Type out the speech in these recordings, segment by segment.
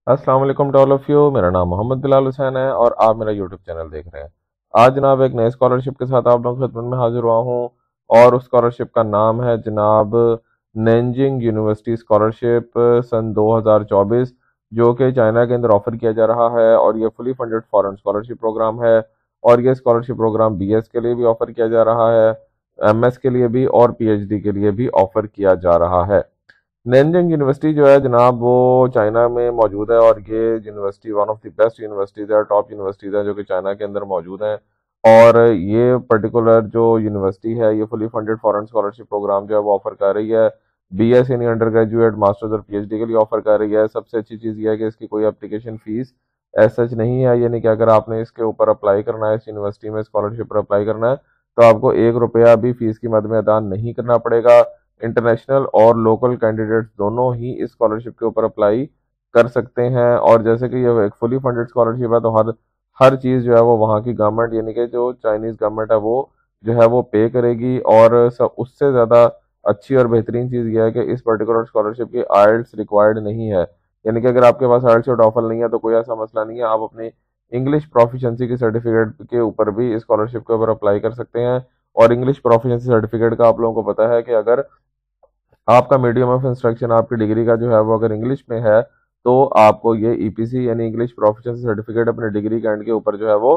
अस्सलाम वालेकुम to all of you. मेरा नाम मोहम्मद बिलाल हुसैन है और आप मेरा यूट्यूब चैनल देख रहे हैं। आज जनाब एक नए स्कॉलरशिप के साथ आप लोगों की खिदमत में हाजिर हुआ हूँ और उस स्कॉलरशिप का नाम है जनाब नैनजिंग यूनिवर्सिटी स्कॉलरशिप सन 2024, जो कि चाइना के अंदर ऑफर किया जा रहा है और ये fully funded foreign scholarship program है। और ये स्कॉलरशिप प्रोग्राम बीएस के लिए भी ऑफर किया जा रहा है, एमएस के लिए भी और पीएचडी के लिए भी ऑफर किया जा रहा है। नैनजिंग यूनिवर्सिटी जो है जनाब वो चाइना में मौजूद है और ये university one of the best universities है, टॉप यूनिवर्सिटीज़ है जो कि चाइना के अंदर मौजूद हैं। और ये पर्टिकुलर जो यूनिवर्सिटी है ये fully funded foreign scholarship program जो है वो ऑफर कर रही है। बीएस यानी अंडर ग्रेजुएट, मास्टर्स और पीएचडी के लिए ऑफर कर रही है। सबसे अच्छी चीज़ ये है कि इसकी कोई एप्लीकेशन फीस एज सच नहीं है, यानी कि अगर आपने इसके ऊपर अप्लाई करना है, इस यूनिवर्सिटी में स्कॉलरशिप पर अप्लाई करना है, तो आपको 1 रुपया भी फीस की मद में अदा नहीं करना पड़ेगा। इंटरनेशनल और लोकल कैंडिडेट्स दोनों ही इस स्कॉलरशिप के ऊपर अप्लाई कर सकते हैं। और जैसे कि ये एक फुली फंडेड स्कॉलरशिप है, तो हर हर चीज़ जो है वो वहाँ की गवर्नमेंट यानी कि जो चाइनीज़ गवर्नमेंट है वो जो है वो पे करेगी। और सब उससे ज़्यादा अच्छी और बेहतरीन चीज़ यह है कि इस पर्टिकुलर स्कॉलरशिप की आइल्स रिक्वायर्ड नहीं है, यानी कि अगर आपके पास आइल्स और टॉफल नहीं है तो कोई ऐसा मसला नहीं है, आप अपनी इंग्लिश प्रोफिशिएंसी की सर्टिफिकेट के ऊपर भी इस स्कॉलरशिप के ऊपर अप्लाई कर सकते हैं। और इंग्लिश प्रोफिशिएंसी सर्टिफिकेट का आप लोगों को पता है कि अगर आपका मीडियम ऑफ इंस्ट्रक्शन आपकी डिग्री का जो है वो अगर इंग्लिश में है, तो आपको ये ईपीसी यानी इंग्लिश प्रोफिशिएंसी सर्टिफिकेट अपने डिग्री के एंड के ऊपर जो है वो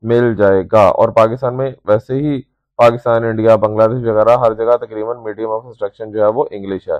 मिल जाएगा। और पाकिस्तान में वैसे ही पाकिस्तान, इंडिया, बांग्लादेश वगैरह हर जगह तकरीबन मीडियम ऑफ इंस्ट्रक्शन जो है वो इंग्लिश है।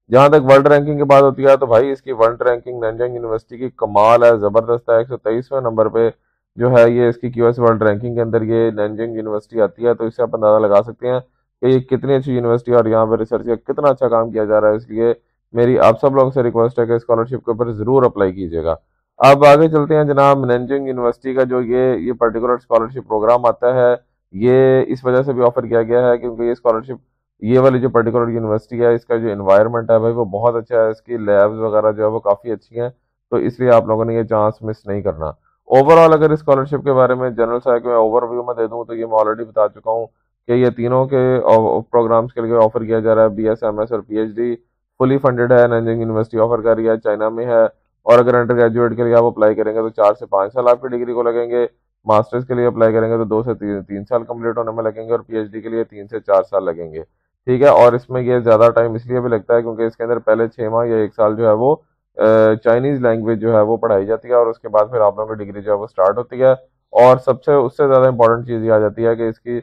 जहां तक वर्ल्ड रैंकिंग की बात होती है तो भाई इसकी वर्ल्ड रैंकिंग नैनजिंग यूनिवर्सिटी की कमाल है, जबरदस्त है। 123वें नंबर पे जो है ये इसकी क्यूएस वर्ल्ड रैंकिंग के अंदर ये नैनजिंग यूनिवर्सिटी आती है। तो इससे आप अंदाजा लगा सकते हैं कि ये कितनी अच्छी यूनिवर्सिटी है और यहाँ पर रिसर्च का कितना अच्छा काम किया जा रहा है। इसलिए मेरी आप सब लोगों से रिक्वेस्ट है कि स्कॉलरशिप के ऊपर जरूर अप्लाई कीजिएगा। अब आगे चलते हैं जनाब। नैनजिंग यूनिवर्सिटी का जो ये पर्टिकुलर स्कॉलरशिप प्रोग्राम आता है, ये इस वजह से भी ऑफर किया गया है क्योंकि ये स्कॉलरशिप, ये वाली जो पर्टिकुलर यूनिवर्सिटी है, इसका जो इन्वायरमेंट है भाई वो बहुत अच्छा है, इसकी लैब्स वगैरह जो है वो काफ़ी अच्छी हैं। तो इसलिए आप लोगों ने ये चांस मिस नहीं करना। ओवरऑल अगर स्कॉलरशिप के बारे में जनरल सा मैं ओवरव्यू में दे दूं तो ये मैं ऑलरेडी बता चुका हूँ कि ये तीनों के प्रोग्राम्स के लिए ऑफर किया जा रहा है। बीएसएमएस और पीएचडी फुली फंडेड है, नैनजिंग यूनिवर्सिटी ऑफर कर रही है, चाइना में है। और अगर अंडर ग्रेजुएट के लिए आप अप्लाई करेंगे तो 4 से 5 साल आपकी डिग्री को लगेंगे। मास्टर्स के लिए अप्लाई करेंगे तो 2 से 3 साल कंप्लीट होने में लगेंगे और पीएचडी के लिए 3 से 4 साल लगेंगे। ठीक है। और इसमें ये ज़्यादा टाइम इसलिए भी लगता है क्योंकि इसके अंदर पहले 6 माह या 1 साल जो है वो चाइनीज़ लैंग्वेज जो है वो पढ़ाई जाती है और उसके बाद फिर आप लोगों की डिग्री जो है वो स्टार्ट होती है। और सबसे उससे ज़्यादा इंपॉर्टेंट चीज़ ये आ जाती है कि इसकी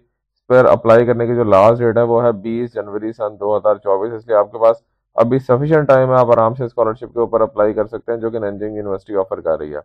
पर अप्लाई करने की जो लास्ट डेट है वो है 20 जनवरी सन 2024। इसलिए आपके पास अभी सफिशिएंट टाइम है, आप आराम से स्कॉलरशिप के ऊपर अप्लाई कर सकते हैं जो कि नैनजिंग यूनिवर्सिटी ऑफर कर रही है।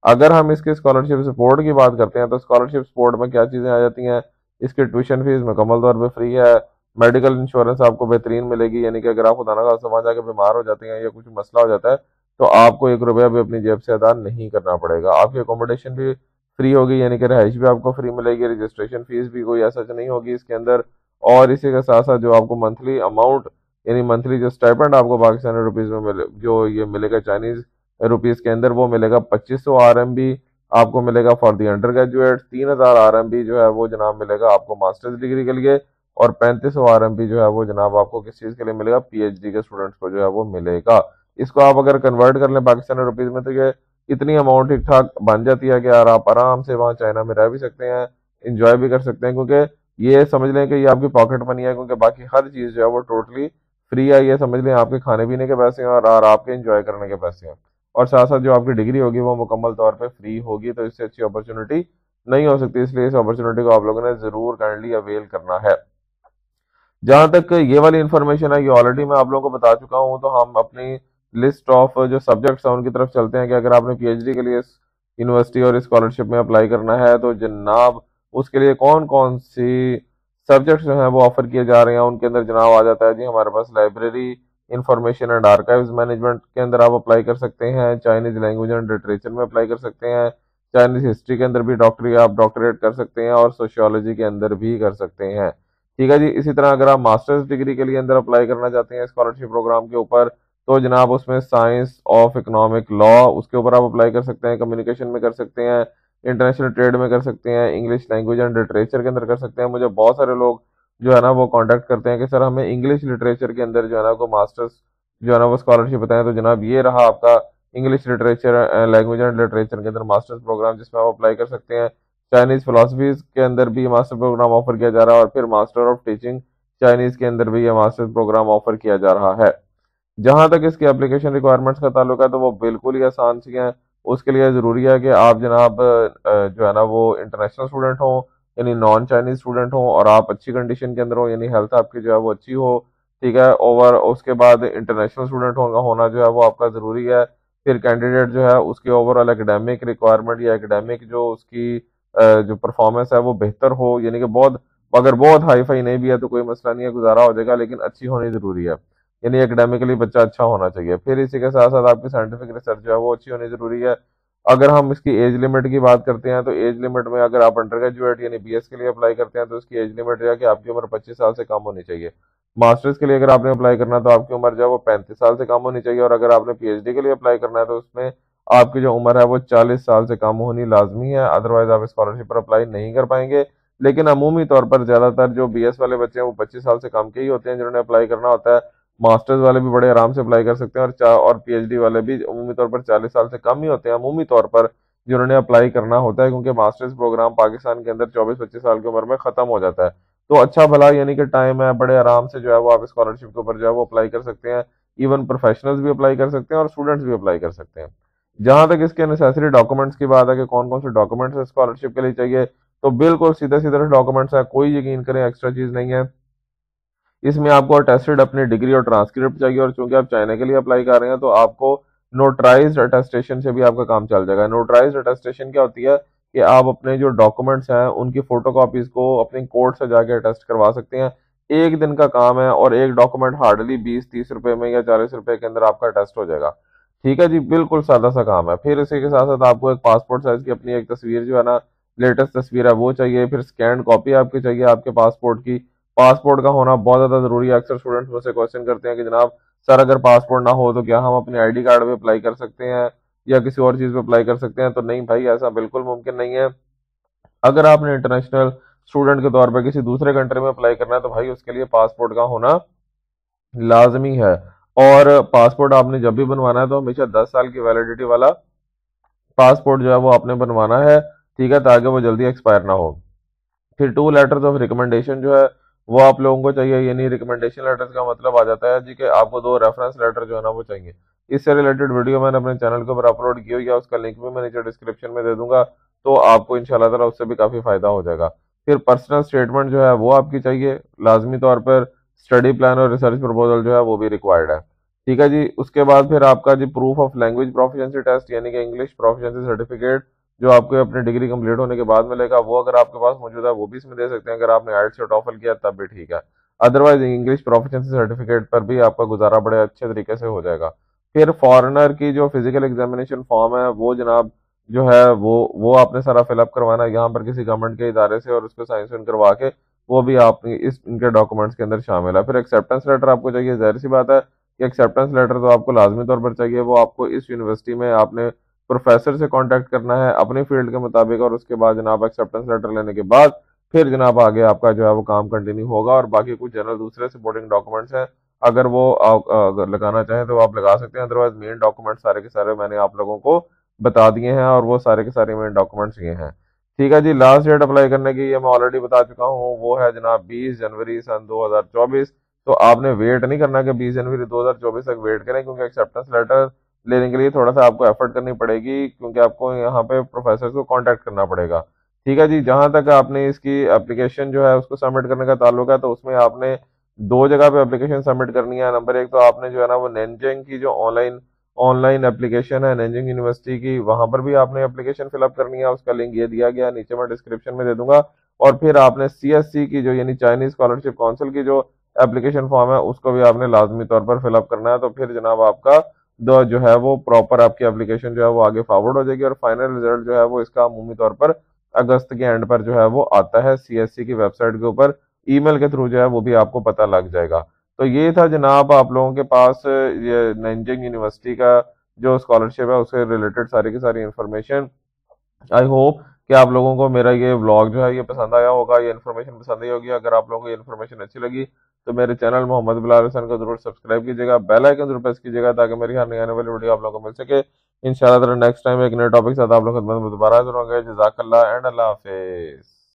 अगर हम इसके स्कॉलरशिप सपोर्ट की बात करते हैं तो स्कॉलरशिप सपोर्ट में क्या चीज़ें आ जाती हैं। इसकी ट्यूशन फीस मुकम्मल तौर पे फ्री है। मेडिकल इंश्योरेंस आपको बेहतरीन मिलेगी, यानी कि अगर आप खुदा ना खास्ता वहाँ जाके बीमार हो जाते हैं या कुछ मसला हो जाता है तो आपको 1 रुपया भी अपनी जेब से अदा नहीं करना पड़ेगा। आपकी अकोमोडेशन भी फ्री होगी, यानी कि रहाइश भी आपको फ्री मिलेगी। रजिस्ट्रेशन फीस भी कोई ऐसा नहीं होगी इसके अंदर। और इसी के साथ साथ जो आपको मंथली अमाउंट यानी मंथली जो स्टाइपेंड आपको पाकिस्तानी रुपीज़ में मिले, जो ये मिलेगा चाइनीज़ रुपीज़ के अंदर, वो मिलेगा 2500 RMB आपको मिलेगा for the under graduate. 3000 RMB जो है वो जनाब मिलेगा आपको मास्टर्स डिग्री के लिए। और 3500 RMB जो है वो जनाब आपको किस चीज़ के लिए मिलेगा, पीएचडी के स्टूडेंट्स को जो है वो मिलेगा। इसको आप अगर कन्वर्ट कर लें पाकिस्तानी रुपीज़ में तो ये इतनी अमाउंट ठीक ठाक बन जाती है कि यार आप आराम से वहाँ चाइना में रह भी सकते हैं, इंजॉय भी कर सकते हैं। क्योंकि ये समझ लें कि ये आपकी पॉकेट मनी है, क्योंकि बाकी हर चीज़ जो है वो टोटली फ्री है। ये समझ लें आपके खाने पीने के पैसे हैं और आपके इंजॉय करने के पैसे हैं। और साथ साथ जो आपकी डिग्री होगी वो मुकम्मल तौर पे फ्री होगी। तो इससे अच्छी अपॉर्चुनिटी नहीं हो सकती, इसलिए इस अपॉर्चुनिटी को आप लोगों ने ज़रूर काइंडली अवेल करना है। जहाँ तक ये वाली इन्फॉर्मेशन है ये ऑलरेडी मैं आप लोगों को बता चुका हूँ। तो हम अपनी लिस्ट ऑफ जो सब्जेक्ट्स हैं उनकी तरफ चलते हैं कि अगर आपने पीएचडी के लिए इस यूनिवर्सिटी और स्कॉलरशिप में अप्लाई करना है तो जनाब उसके लिए कौन कौन सी सब्जेक्ट्स जो हैं वो ऑफर किए जा रहे हैं। उनके अंदर जनाब आ जाता है जी हमारे पास library information and archives management के अंदर आप अप्लाई कर सकते हैं। चाइनीज लैंग्वेज एंड लिटरेचर में अप्लाई कर सकते हैं। चाइनीज हिस्ट्री के अंदर भी डॉक्टरी आप डॉक्टरेट कर सकते हैं और सोशियोलॉजी के अंदर भी कर सकते हैं। ठीक है जी। इसी तरह अगर आप मास्टर्स डिग्री के लिए अंदर अप्लाई करना चाहते हैं स्कॉलरशिप प्रोग्राम के ऊपर तो जनाब उसमें साइंस ऑफ इकोनॉमिक लॉ उसके ऊपर आप अप्लाई कर सकते हैं, कम्युनिकेशन में कर सकते हैं, इंटरनेशनल ट्रेड में कर सकते हैं, इंग्लिश लैंग्वेज एंड लिटरेचर के अंदर कर सकते हैं। मुझे बहुत सारे लोग जो है ना वो कांटेक्ट करते हैं कि सर हमें इंग्लिश लिटरेचर के अंदर जो है ना को मास्टर्स जो है ना वो स्कॉलरशिप बताएं। तो जनाब ये रहा आपका English literature language and literature के अंदर मास्टर्स प्रोग्राम जिसमें आप अप्लाई कर सकते हैं। चाइनीज फिलोसफीज के अंदर भी मास्टर प्रोग्राम ऑफर किया जा रहा है और फिर मास्टर ऑफ टीचिंग चाइनीज के अंदर भी ये मास्टर्स प्रोग्राम ऑफर किया जा रहा है। जहां तक इसकी एप्लीकेशन रिक्वायरमेंट्स का ताल्लुक है तो वो बिल्कुल ही आसान सी हैं। उसके लिए ज़रूरी है कि आप जनाब जो है ना वो इंटरनेशनल स्टूडेंट हो, यानी नॉन चाइनीज स्टूडेंट हो, और आप अच्छी कंडीशन के अंदर हो, यानी हेल्थ आपकी जो है वो अच्छी हो। ठीक है, और उसके बाद इंटरनेशनल स्टूडेंट होना जो है वो आपका ज़रूरी है। फिर कैंडिडेट जो है उसकी ओवरऑल एकेडमिक रिक्वायरमेंट या एकेडमिक जो उसकी जो परफॉर्मेंस है वो बेहतर हो, यानी कि बहुत, अगर बहुत हाई फाई नहीं भी है तो कोई मसला नहीं है, गुजारा हो जाएगा, लेकिन अच्छी होनी ज़रूरी है। यानी एकेडमिकली बच्चा अच्छा होना चाहिए। फिर इसी के साथ साथ आपकी साइंटिफिक रिसर्च जो है वो अच्छी होनी जरूरी है। अगर हम इसकी एज लिमिट की बात करते हैं तो एज लिमिट में अगर आप अंडर ग्रेजुएट यानी बीएस के लिए अप्लाई करते हैं तो उसकी एज लिमिट जो है कि आपकी उम्र 25 साल से कम होनी चाहिए। मास्टर्स के लिए अगर आपने अप्लाई करना है तो आपकी उम्र जो है वो 35 साल से कम होनी चाहिए, और अगर आपने पीएचडी के लिए अप्लाई करना है तो उसमें आपकी जो उम्र है वो 40 साल से कम होनी लाजमी है, अदरवाइज आप स्कॉलरशिप पर अप्लाई नहीं कर पाएंगे। लेकिन अमूमी तौर पर ज्यादातर जो बीएस वाले बच्चे हैं वो 25 साल से कम के ही होते हैं जिन्होंने अप्लाई करना होता है। मास्टर्स वाले भी बड़े आराम से अप्लाई कर सकते हैं, और पीएचडी वाले भी अमूमी तौर पर 40 साल से कम ही होते हैं अमूमी तौर पर जिन्होंने अप्लाई करना होता है, क्योंकि मास्टर्स प्रोग्राम पाकिस्तान के अंदर 24-25 साल की उम्र में खत्म हो जाता है। तो अच्छा भला यानी कि टाइम है, बड़े आराम से जो है वो आप स्कॉलरशिप के ऊपर जो है वो अप्लाई कर सकते हैं। इवन प्रोफेशनल्स भी अप्लाई कर सकते हैं और स्टूडेंट्स भी अप्लाई कर सकते हैं। जहां तक इसके नेसेसरी डॉक्यूमेंट्स की बात है कि कौन कौन से डॉक्यूमेंट्स स्कॉलरशिप के लिए चाहिए, तो बिल्कुल सीधे सीधे डॉक्यूमेंट्स है, कोई यकीन करें एक्स्ट्रा चीज नहीं है। इसमें आपको अटेस्टेड अपनी डिग्री और ट्रांसक्रिप्ट चाहिए, और चूंकि आप चाइना के लिए अप्लाई कर रहे हैं तो आपको नोटराइज्ड अटेस्टेशन से भी आपका काम चल जाएगा। नोटराइज्ड अटेस्टेशन क्या होती है कि आप अपने जो डॉक्यूमेंट्स हैं उनकी फोटोकॉपीज को अपनी कोर्ट से जाके अटेस्ट करवा सकते हैं। एक दिन का काम है और एक डॉक्यूमेंट हार्डली 20-30 रुपए में या 40 रुपए के अंदर आपका अटेस्ट हो जाएगा। ठीक है जी, बिल्कुल सादा सा काम है। फिर इसी के साथ साथ आपको एक पासपोर्ट साइज की अपनी एक तस्वीर जो है ना, लेटेस्ट तस्वीर है वो चाहिए। फिर स्कैन कॉपी आपकी चाहिए आपके पासपोर्ट की। पासपोर्ट का होना बहुत ज्यादा जरूरी है। अक्सर स्टूडेंट्स मुझसे क्वेश्चन करते हैं कि जनाब सर अगर पासपोर्ट ना हो तो क्या हम अपने आईडी कार्ड पे अप्लाई कर सकते हैं या किसी और चीज पे अप्लाई कर सकते हैं? तो नहीं भाई, ऐसा बिल्कुल मुमकिन नहीं है। अगर आपने इंटरनेशनल स्टूडेंट के तौर पर किसी दूसरे कंट्री में अप्लाई करना है तो भाई उसके लिए पासपोर्ट का होना लाजमी है। और पासपोर्ट आपने जब भी बनवाना है तो हमेशा 10 साल की वैलिडिटी वाला पासपोर्ट जो है वो आपने बनवाना है। ठीक है, ताकि वो जल्दी एक्सपायर ना हो। फिर 2 लेटर्स ऑफ रिकमेंडेशन जो है वो आप लोगों को चाहिए, यानी रिकमेंडेशन लेटर्स का मतलब आ जाता है जी कि आपको 2 रेफरेंस लेटर जो है ना वो चाहिए। इससे रिलेटेड वीडियो मैंने अपने चैनल के ऊपर अपलोड की हुई है, उसका लिंक भी मैं नीचे डिस्क्रिप्शन में दे दूंगा, तो आपको इंशाल्लाह ताला उससे भी काफी फायदा हो जाएगा। फिर पर्सनल स्टेटमेंट जो है वो आपकी चाहिए लाजमी तौर पर। स्टडी प्लान और रिसर्च प्रपोजल जो है वो भी रिक्वायर्ड है। ठीक है जी, उसके बाद फिर आपका जी proof of language proficiency test यानी कि इंग्लिश प्रोफिशिएंसी सर्टिफिकेट जो आपको अपनी डिग्री कंप्लीट होने के बाद मिलेगा, वो अगर आपके पास मौजूद है वो भी इसमें दे सकते हैं। अगर आपने आइल्स या टॉफल किया तब भी ठीक है, अदरवाइज इंग्लिश प्रोफिशिएंसी सर्टिफिकेट पर भी आपका गुजारा बड़े अच्छे तरीके से हो जाएगा। फिर फॉरेनर की जो फिजिकल एग्जामिनेशन फॉर्म है वो जनाब जो है वो आपने सारा फिलअप करवाना है यहाँ पर किसी गवर्नमेंट के इदारे से, और उसको साइन सुन करवा के वो भी आप इस इनके डॉक्यूमेंट्स के अंदर शामिल है। फिर एक्सेप्टेंस लेटर आपको चाहिए, जाहिर सी बात है कि एक्सेप्टेंस लेटर तो आपको लाजमी तौर पर चाहिए। वो आपको इस यूनिवर्सिटी में आपने प्रोफेसर से कांटेक्ट करना है अपने फील्ड के मुताबिक, और उसके बाद जनाब एक्सेप्टेंस लेटर लेने के बाद फिर जनाब आगे आपका जो है वो काम कंटिन्यू होगा। और बाकी कुछ जनरल दूसरे सपोर्टिंग डॉक्यूमेंट्स हैं, अगर वो अगर लगाना चाहें तो आप लगा सकते हैं, अदरवाइज मेन डॉक्यूमेंट सारे के सारे मैंने आप लोगों को बता दिए हैं, और वो सारे के सारे मेन डॉक्यूमेंट्स ये हैं। ठीक है जी, लास्ट डेट अप्लाई करने की ये मैं ऑलरेडी बता चुका हूँ, वो है जनाब 20 जनवरी सन 2024। तो आपने वेट नहीं करना कि 20 जनवरी 2024 तक वेट करें, क्योंकि एक्सेप्टेंस लेटर लेने के लिए थोड़ा सा आपको एफर्ट करनी पड़ेगी, क्योंकि आपको यहाँ पे प्रोफेसर को कांटेक्ट करना पड़ेगा। ठीक है जी, जहां तक आपने इसकी एप्लीकेशन जो है उसको सबमिट करने का ताल्लुक है तो उसमें आपने 2 जगह पे एप्लीकेशन सबमिट करनी है। नंबर एक तो आपने जो है ना वो नेंजिंग की जो ऑनलाइन ऑनलाइन एप्लीकेशन है नेंजिंग यूनिवर्सिटी की, वहां पर भी आपने एप्लीकेशन फिलअप करनी है, उसका लिंक ये दिया गया है, नीचे मैं डिस्क्रिप्शन में दे दूंगा। और फिर आपने सीएससी की जो यानी चाइनीज स्कॉलरशिप काउंसिल की जो एप्लीकेशन फॉर्म है उसको भी आपने लाजमी तौर पर फिलअप करना है। तो फिर जनाब आपका दो जो है वो प्रॉपर आपकी एप्लीकेशन जो है वो आगे फॉरवर्ड हो जाएगी, और फाइनल रिजल्ट जो है वो इसका अमूमी तौर पर अगस्त के एंड पर जो है वो आता है सीएससी की वेबसाइट के ऊपर, ईमेल के थ्रू जो है वो भी आपको पता लग जाएगा। तो ये था जनाब आप लोगों के पास ये नैनजिंग यूनिवर्सिटी का जो स्कॉलरशिप है उससे रिलेटेड सारी की सारी इंफॉर्मेशन। आई होप कि आप लोगों को मेरा ये व्लॉग जो है ये पसंद आया होगा, ये इन्फॉर्मेशन पसंद आई होगी। अगर आप लोगों को ये इन्फॉर्मेशन अच्छी लगी तो मेरे चैनल मोहम्मद बिलाल हसन को जरूर सब्सक्राइब कीजिएगा, बेल आइकन जरूर प्रेस कीजिएगा, ताकि मेरी हर नई आने वाली वीडियो आप लोगों को मिल सके। इंशाल्लाह नेक्स्ट टाइम एक नए टॉपिक के साथ आप लोग की खिदमत में दोबारा हाजिर होंगे। जज़ाकल्लाह एंड अल्लाह हाफिज।